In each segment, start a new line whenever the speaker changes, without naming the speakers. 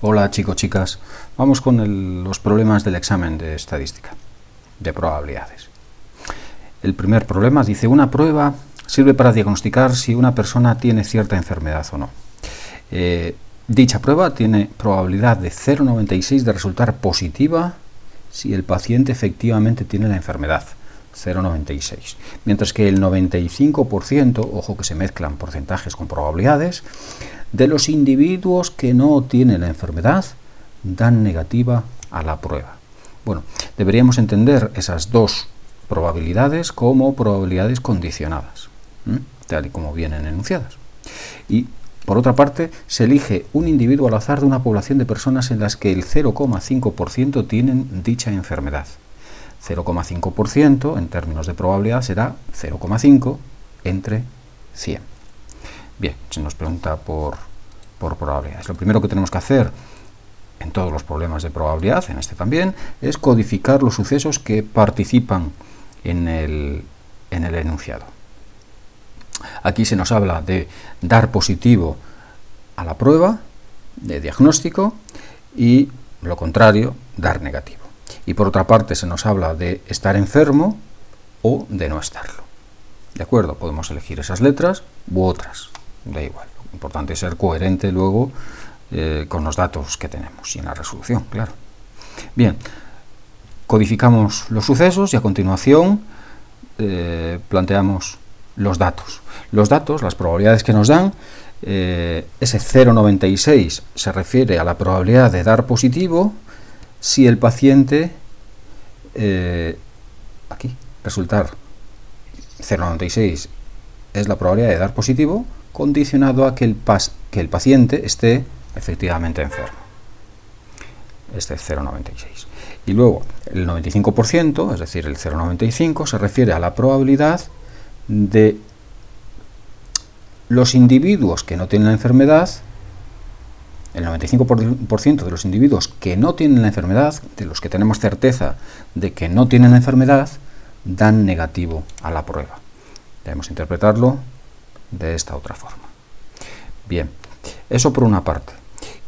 Hola chicos, chicas. Vamos con los problemas del examen de estadística, de probabilidades. El primer problema dice: una prueba sirve para diagnosticar si una persona tiene cierta enfermedad o no. Dicha prueba tiene probabilidad de 0,96 de resultar positiva si el paciente efectivamente tiene la enfermedad, 0,96. Mientras que el 95%, ojo que se mezclan porcentajes con probabilidades, de los individuos que no tienen la enfermedad dan negativa a la prueba. Bueno, deberíamos entender esas dos probabilidades como probabilidades condicionadas, tal y como vienen enunciadas. Y, por otra parte, se elige un individuo al azar de una población de personas en las que el 0,5% tienen dicha enfermedad. 0,5% en términos de probabilidad será 0,5 entre 100. Bien, se nos pregunta por probabilidades. Lo primero que tenemos que hacer en todos los problemas de probabilidad, en este también, es codificar los sucesos que participan en el enunciado. Aquí se nos habla de dar positivo a la prueba de diagnóstico y lo contrario, dar negativo. Y por otra parte se nos habla de estar enfermo o de no estarlo. ¿De acuerdo? Podemos elegir esas letras u otras, da igual. Lo importante es ser coherente luego con los datos que tenemos y en la resolución, claro. Bien, codificamos los sucesos y a continuación planteamos los datos. Los datos, las probabilidades que nos dan, ese 0,96 se refiere a la probabilidad de dar positivo si el paciente, aquí, resultar 0,96 es la probabilidad de dar positivo condicionado a que el paciente esté efectivamente enfermo. Este es 0,96. Y luego el 95%, es decir, el 0,95, se refiere a la probabilidad de los individuos que no tienen la enfermedad, el 95% de los individuos que no tienen la enfermedad, de los que tenemos certeza de que no tienen la enfermedad, dan negativo a la prueba. Debemos interpretarlo de esta otra forma. Bien, eso por una parte.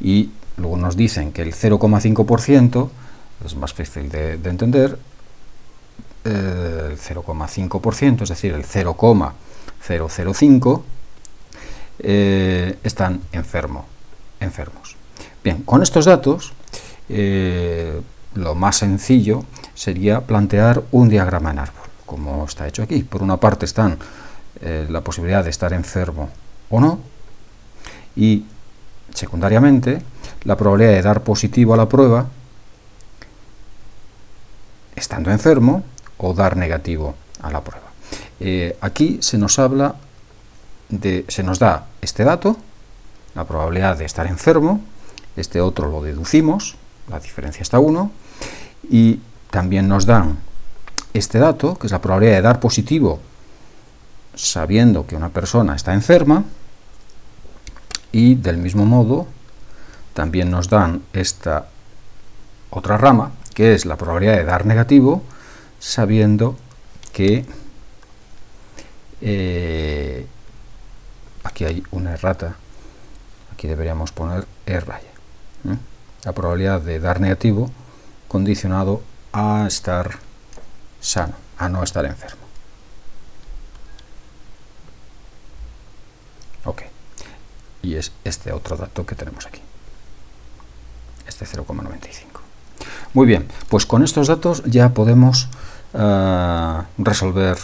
Y luego nos dicen que el 0,5% es más fácil de entender. El 0,5%, es decir, el 0,005, están enfermos. Bien, con estos datos, lo más sencillo sería plantear un diagrama en árbol, como está hecho aquí. Por una parte están la posibilidad de estar enfermo o no, y secundariamente la probabilidad de dar positivo a la prueba estando enfermo o dar negativo a la prueba. Aquí se nos habla se nos da este dato, la probabilidad de estar enfermo, este otro lo deducimos, la diferencia está 1, y también nos dan este dato, que es la probabilidad de dar positivo sabiendo que una persona está enferma, y del mismo modo también nos dan esta otra rama, que es la probabilidad de dar negativo sabiendo que aquí hay una errata, aquí deberíamos poner E-raya. La probabilidad de dar negativo condicionado a estar sano, a no estar enfermo. Ok. Y es este otro dato que tenemos aquí, este 0,95. Muy bien, pues con estos datos ya podemos resolver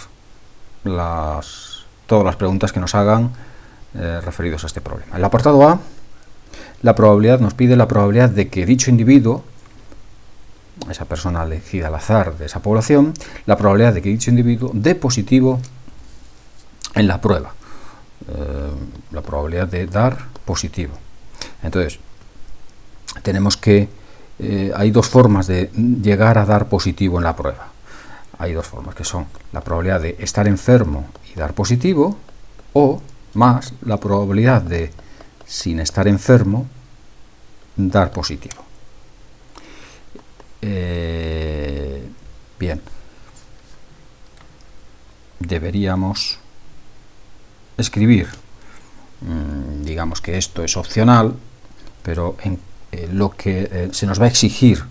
todas las preguntas que nos hagan referidos a este problema. El apartado A, la probabilidad nos pide la probabilidad de que dicho individuo, esa persona elegida al azar de esa población, la probabilidad de que dicho individuo dé positivo en la prueba. La probabilidad de dar positivo. Entonces, tenemos que hay dos formas de llegar a dar positivo en la prueba. Hay dos formas, que son la probabilidad de estar enfermo y dar positivo, o más la probabilidad de, sin estar enfermo, dar positivo. Bien, deberíamos escribir, digamos que esto es opcional, pero lo que se nos va a exigir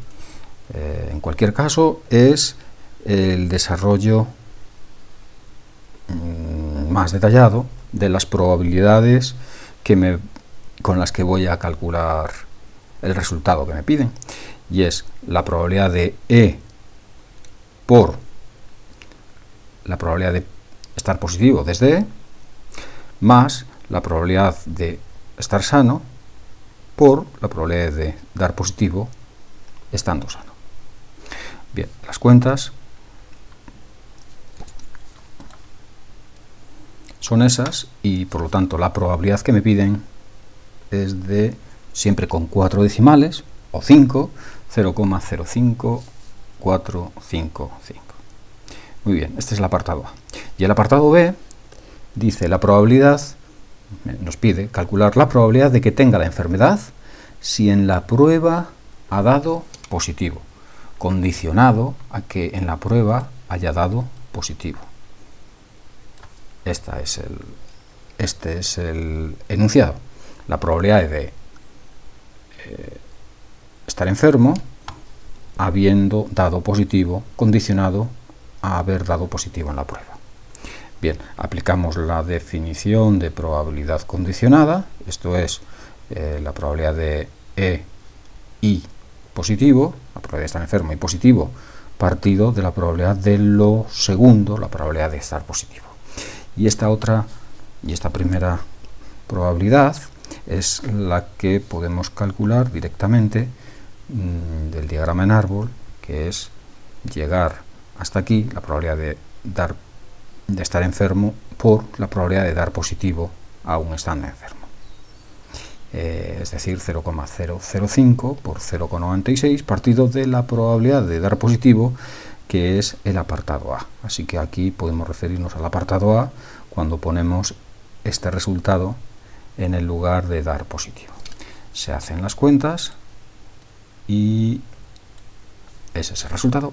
en cualquier caso es el desarrollo más detallado de las probabilidades con las que voy a calcular el resultado que me piden, y es la probabilidad de E por la probabilidad de estar positivo desde E más la probabilidad de estar sano por la probabilidad de dar positivo estando sano. Bien, las cuentas son esas y por lo tanto la probabilidad que me piden es de, siempre con 4 decimales o 5, 0,05455. Muy bien, este es el apartado A. Y el apartado B dice la probabilidad, nos pide calcular la probabilidad de que tenga la enfermedad si en la prueba ha dado positivo, condicionado a que en la prueba haya dado positivo. Este es el enunciado. La probabilidad de estar enfermo habiendo dado positivo, condicionado a haber dado positivo en la prueba. Bien, aplicamos la definición de probabilidad condicionada, esto es la probabilidad de E y positivo, la probabilidad de estar enfermo y positivo, partido de la probabilidad de lo segundo, la probabilidad de estar positivo. Y esta primera probabilidad es la que podemos calcular directamente del diagrama en árbol, que es llegar hasta aquí, la probabilidad de estar enfermo por la probabilidad de dar positivo aún estando enfermo. Es decir, 0,005 por 0,96 partido de la probabilidad de dar positivo, que es el apartado A. Así que aquí podemos referirnos al apartado A cuando ponemos este resultado en el lugar de dar positivo. Se hacen las cuentas y ese es el resultado.